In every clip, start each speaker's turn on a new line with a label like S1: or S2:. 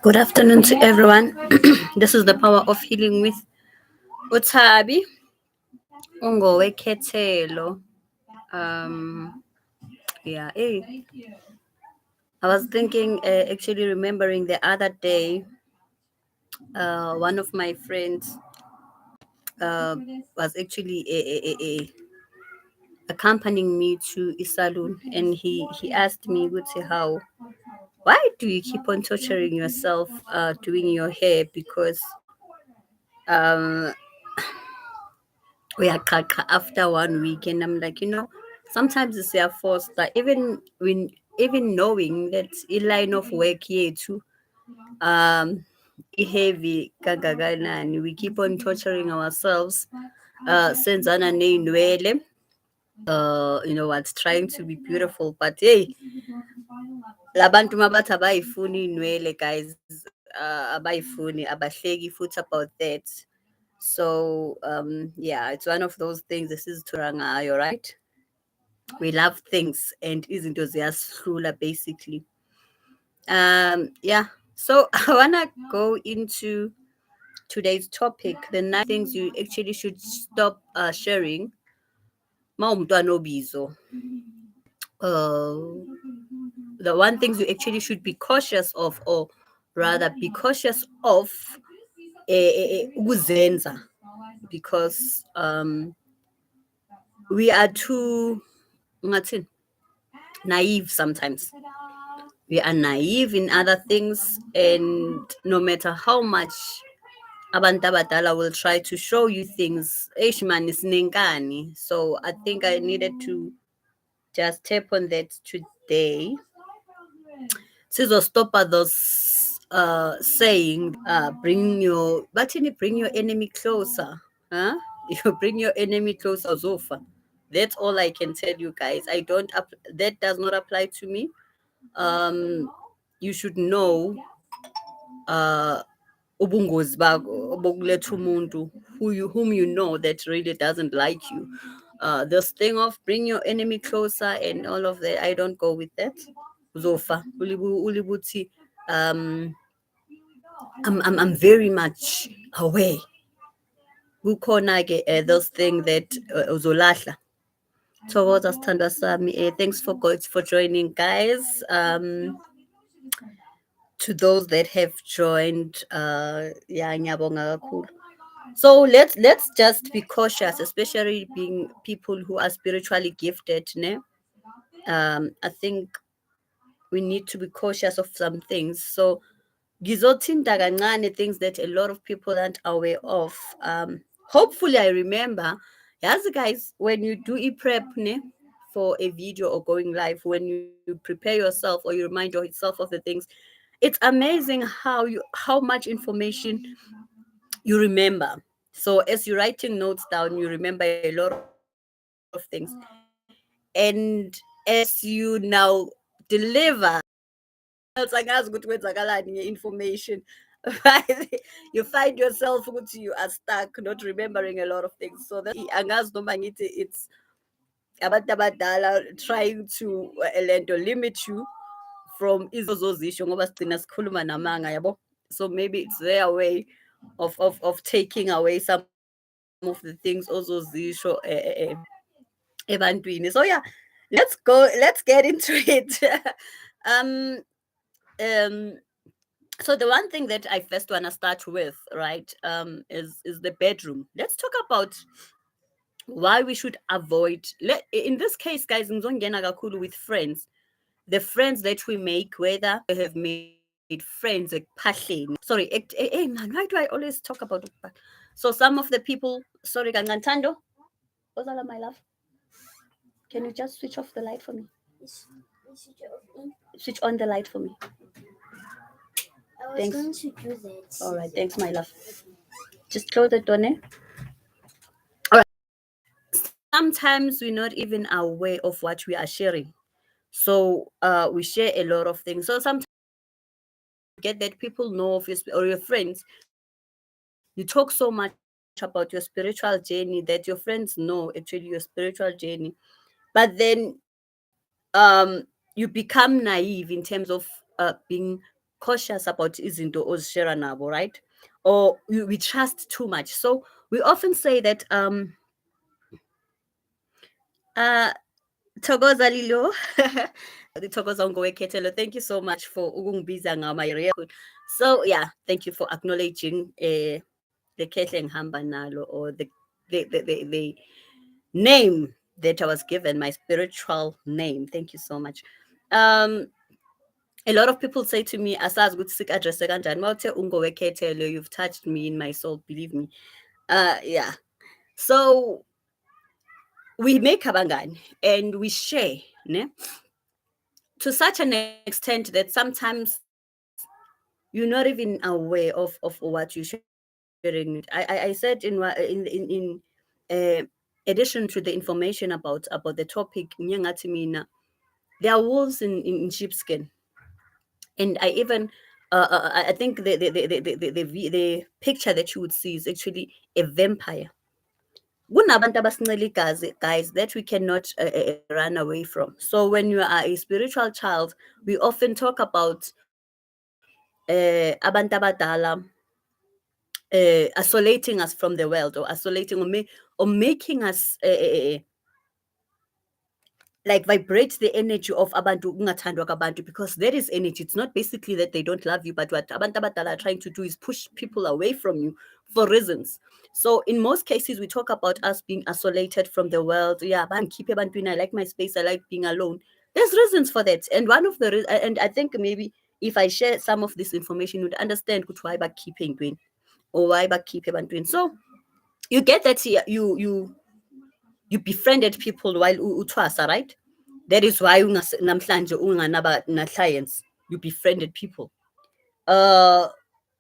S1: Good afternoon to everyone. This is the power of healing with Utabi Ungowekhethelo. Yeah, I was thinking, actually remembering the other day, one of my friends uh, was actually accompanying me to a salon, and he asked me, how, why do you keep on torturing yourself doing your hair? Because um we are after 1 week, and I'm like, sometimes it's your force that even knowing that a line of work here too heavy kangakanani, we keep on torturing ourselves, senzana ney'nwele, what's trying to be beautiful, but hey, labantu mabathi abayifuni iy'nwele, guys, abayifuni, abahleki futhi about that. So yeah, it's one of those things. This is Turangayo, right? We love things and izinto ziyasihlula basically. Yeah. So I wanna go into today's topic, the 9 things you actually should stop sharing. Mawumntwana obizo. The one things you actually should be cautious of, or rather be cautious of, ukuzenza, because we are too naive sometimes. We are naive in other things, and no matter how much abantu abadala will try to show you things, man is nenkani. So I think I needed to just tap on that today. Stop at those saying, bring your enemy closer. Huh? If you bring your enemy closer, Zofa. That's all I can tell you guys. I don't that does not apply to me. You should know ubungozi bokuletha umuntu whom you know that really doesn't like you. This thing of bring your enemy closer and all of that, I don't go with that. Zofa ulibuti, I'm very much aware. Kukhona ke those things that uzolahla. Thokoza sithandwa sami. Thanks for joining, guys. To those that have joined, yeah, ngiyabonga kakhulu. So let's just be cautious, especially being people who are spiritually gifted, ne? I think we need to be cautious of some things. So ngizothinta kancane things that a lot of people aren't aware of. Hopefully I remember. Yes, guys, when you do prep ne, for a video or going live, when you prepare yourself or you remind yourself of the things, it's amazing how much information you remember. So as you're writing notes down, you remember a lot of things. And as you now deliver, information, you find yourself you are stuck, not remembering a lot of things. So that it's abantu abadala trying to land or limit you from izozisho ngoba sigcina sikhuluma namanga, yabo. So maybe it's their way of taking away some of the things ozozisho ebantwini. So yeah, let's get into it. um um so the one thing that I first want to start with, right, is the bedroom. Let's talk about why we should avoid, in this case, guys, ngizongena kakhulu with friends. The friends that we make, whether we have made friends like pahleni. Sorry, hey man, why do I always talk about it? So some of the people, sorry, Gangantando, Ozala, my love, can you just switch off the light for me? Switch on the light for me. Thanks. Going to do that. All right, thanks, my love. Just close the door, ne? All right. Sometimes we're not even aware of what we are sharing. So we share a lot of things. So sometimes get that people know of your friends. You talk so much about your spiritual journey that your friends know actually your spiritual journey. But then you become naive in terms of being cautious about izinto ozishare nabo, right? Or we trust too much. So we often say that uh Thokoza Lilo. Thokoza Ngowekhetelo, thank you so much for ukungibiza ngama. So yeah, thank you for acknowledging the Kehle Ngihamba Nalo, or the name that I was given, my spiritual name. Thank you so much. Um a lot of people say to me, asazi ukuthi sik-address kanjani. Mawuthe Ungowekhetelo, you've touched me in my soul, believe me. Yeah. So we make abangani and we share, ne? To such an extent that sometimes you're not even aware of what you're sharing. I said in addition to the information about the topic, there are wolves in sheepskin, and I even I think the picture that you would see is actually a vampire. Kunabantu abasincela igazi, guys, that we cannot run away from. So when you are a spiritual child, we often talk about abantu abadala isolating us from the world, or isolating, or making us like vibrate the energy of abantu kungathandwa kwabantu, because there is energy. It's not basically that they don't love you, but what abantu abadala are trying to do is push people away from you for reasons. So in most cases we talk about us being isolated from the world. Yeah, keep ebantwini, I like my space, I like being alone. There's reasons for that, and one of the and I think maybe if I share some of this information, you would understand why keep entwini, or why keep ebantwini. So you get that here, you befriended people while uthwasa, right? That is why namhlanje unganaba na clients. You befriended people. Uh,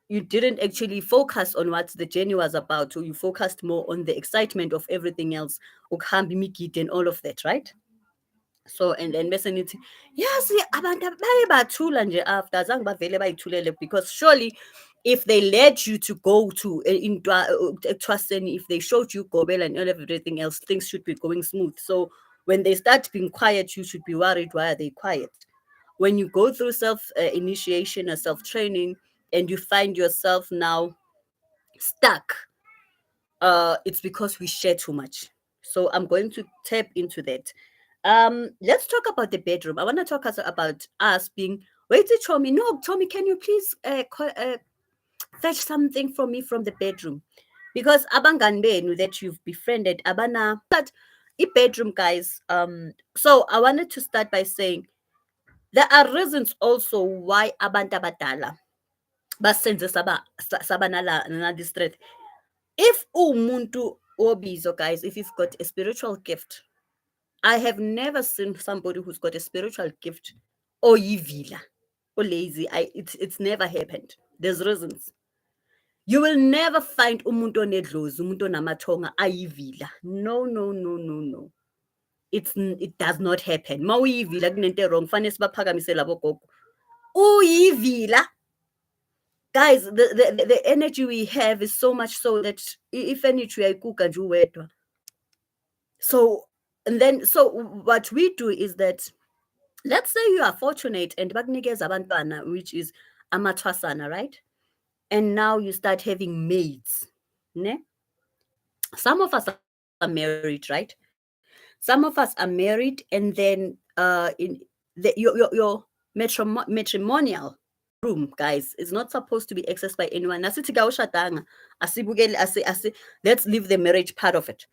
S1: you didn't actually focus on what the journey was about, or you focused more on the excitement of everything else, ukuhamba imigidi and all of that, right? So and then bese nithi yazi abantu baye bathula nje after azange bavele bayithulele, because surely if they led you to go to Twaseni, if they showed you Gobel and everything else, things should be going smooth. So when they start being quiet, you should be worried, why are they quiet? When you go through self initiation or self training and you find yourself now stuck, it's because we share too much. So I'm going to tap into that. Let's talk about the bedroom. I want to talk about us being. Wait, Tommy. No, Tommy, can you please fetch something from me from the bedroom? Because abangani benu that you've befriended, abana. But bedroom, guys. So I wanted to start by saying there are reasons also why abantu abadala basenze sabanala this threat. If umuntu obizo, guys, if you've got a spiritual gift, I have never seen somebody who's got a spiritual gift or yivila or lazy. It's never happened. There's reasons. You will never find umuntu onedlozi, umuntu onamathonga ayivila. No, no, no, no, no. It does not happen. Ma uyivila kunento wrong. Fanele sibaphakamise labo gogo. Uyivila. Guys, the energy we have is so much so that if anything uyayikuka nje uwedwa. So what we do is that, let's say you are fortunate and bakunikeza abantwana, which is amathwasana, right? And now you start having maids, ne? Some of us are married, right? Some of us are married, and then in your matrimonial room, guys, is not supposed to be accessed by anyone. Nasithi kawushadanga, let's leave the marriage part of it.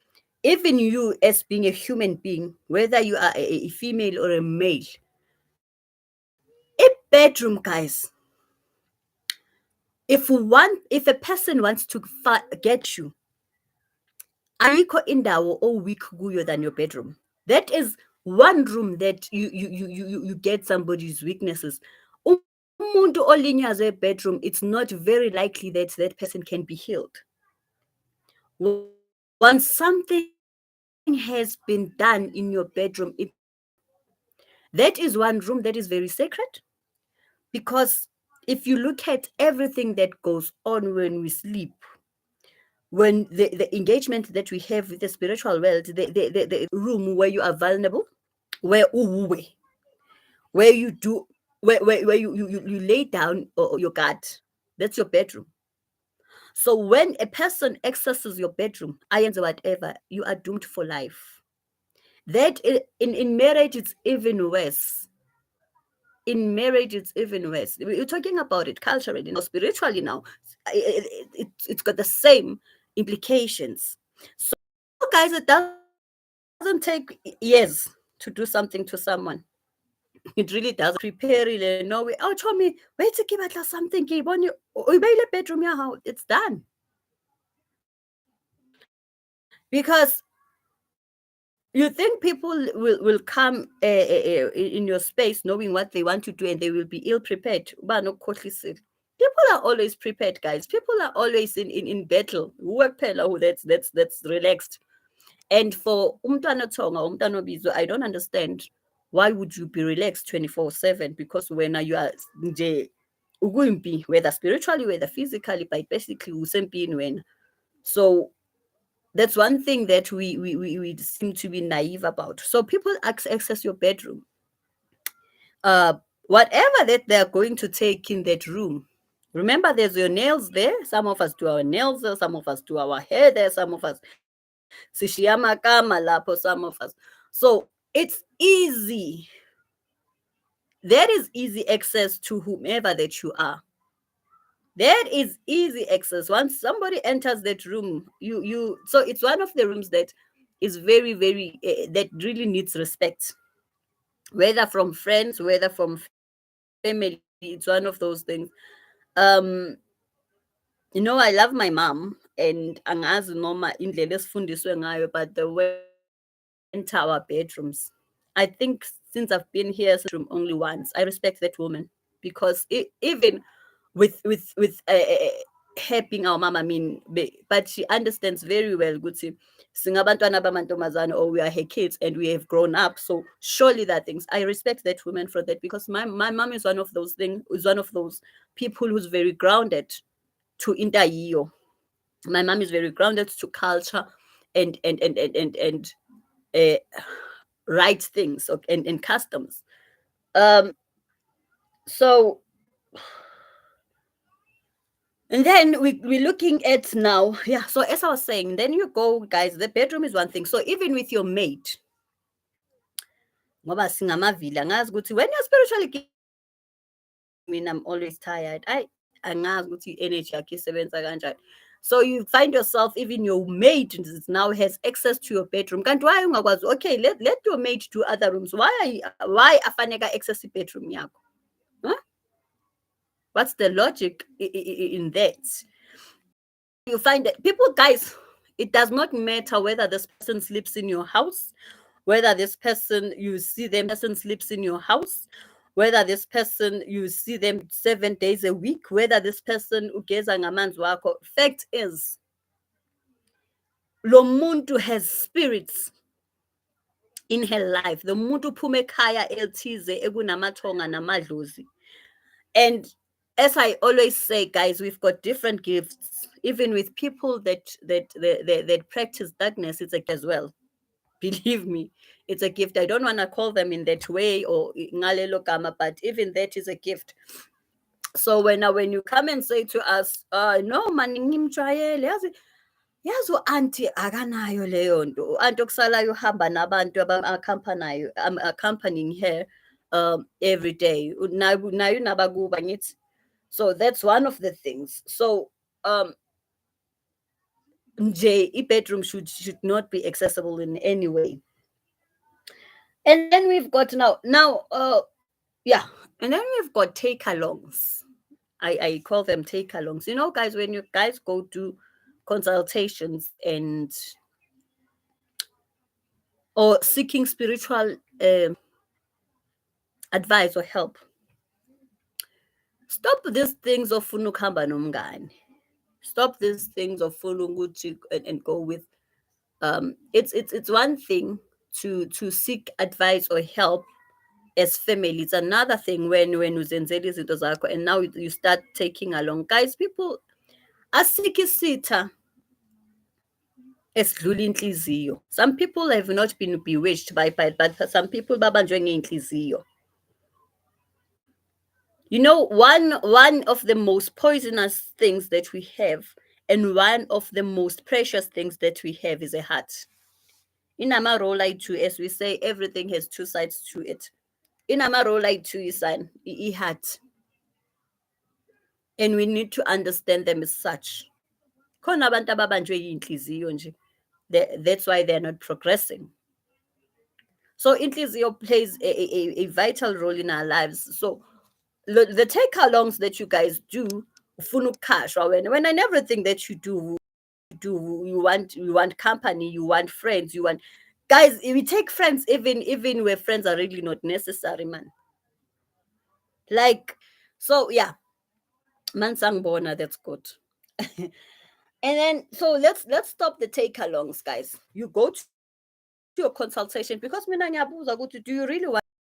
S1: Even you as being a human being, whether you are a female or a male, a bedroom, guys, if a person wants to get you, ayikho indawo weak kuyo than your bedroom. That is one room that you get somebody's weaknesses. Umuntu olinyazwe bedroom, it's not very likely that that person can be healed. Once something has been done in your bedroom, that is one room that is very sacred. Because if you look at everything that goes on when we sleep, when the engagement that we have with the spiritual world, the room where you are vulnerable, where uwe, where you do where you lay down your guard. That's your bedroom. So when a person accesses your bedroom, ayenze whatever, you are doomed for life. That in marriage, it's even worse. In marriage, it's even worse. We're talking about it culturally now, spiritually now. It's got the same implications. So, guys, it doesn't take years to do something to someone. It really doesn't. Prepare, no way. Oh, tell me, wait to give at something. Keep on you. Bedroom, yeah, how it's done. Because you think people will come in your space knowing what they want to do and they will be ill prepared. People are always prepared, guys. People are always in battle. That's relaxed. And for umntwana Tonga, umntwana Bizo, I don't understand why would you be relaxed 24/7? Because when you are nje ukuyimpi, whether spiritually, whether physically, but basically usempini when. So that's one thing that we seem to be naive about. So people access your bedroom. Uh, Whatever that they're going to take in that room. Remember, there's your nails there. Some of us do our nails there. Some of us do our hair there. Some of us sishiyama kama lapho. Some of us. So it's easy. There is easy access to whomever that you are. That is easy access. Once somebody enters that room, you so it's one of the rooms that is very that really needs respect, whether from friends, whether from family. It's one of those things. um I love my mom, and angazi noma indlela esifundiswe ngayo, but the way we enter our bedrooms, I think since I've been here since room only once, I respect that woman, because even with her being our mom, I mean, but she understands very well, Guti, singabantwana bamantombazane, or we are her kids and we have grown up. So surely that things, I respect that woman for that, because my mom is one of those things, is one of those people who's very grounded to intayiyo. My mom is very grounded to culture and uh, right things, and customs. Um, so And then we're looking at now, yeah. So as I was saying, then you go, guys, the bedroom is one thing. So even with your mate, ngoba singamavila, angazi ukuthi when you're spiritually gifted, I'm always tired. Angazi ukuthi energy yakho isebenza kanjani. So you find yourself, even your mate now has access to your bedroom. Kanti why ungakwazi? Okay, let your mate do other rooms. Why afaneka access bedroom yakho? Huh? What's the logic in that? You find that people, guys, it does not matter whether this person sleeps in your house, whether this person you see them person sleeps in your house, whether this person you see them 7 days a week, whether this person ugeza ngamanzi wakho. Fact is, lo muntu has spirits in her life. The muntu uphume ekhaya elithize ekunamathonga namadlozi. And as I always say, guys, we've got different gifts. Even with people that practice darkness, it's a gift as well. Believe me, it's a gift. I don't want to call them in that way or ngalelo gama, but even that is a gift. So when you come and say to us, no man ngimjwayele, yazi u-anti akanayo leyo nto, u-anti okusalayo uhamba nabantu accompanying her every day, nayo nabakuba ngithi. So that's one of the things. So nje bedroom should not be accessible in any way. And then we've got now yeah, and then we've got take-alongs. I call them take-alongs. Guys, when you guys go to consultations and or seeking spiritual advice or help, stop these things of funa ukuhamba nomngane. Stop these things of funa ukuthi and go with it's one thing to seek advice or help as family. It's another thing when uzenzela izinto zakho and now you start taking along. Guys, people asikho isitha esidlula inhliziyo. Some people have not been bewitched but some people babanjwe ngeinhliziyo. You know, one of the most poisonous things that we have, and one of the most precious things that we have, is a heart. In Amarola too, as we say, everything has two sides to it. In Amarola too, isan, heart. And we need to understand them as such. Khona abantu ababanjwe yinhliziyo nje. That's why they're not progressing. So inhliziyo plays a vital role in our lives. So the take-alongs that you guys do, ufuna ukukhashwa when in everything that you do, you want company, you want friends, you want guys. We take friends even where friends are really not necessary, man. Like, so yeah, man sangbona, that's good. And then so let's stop the take-alongs, guys. You go to your consultation, because mina ngiyabuza ukuthi, do you really want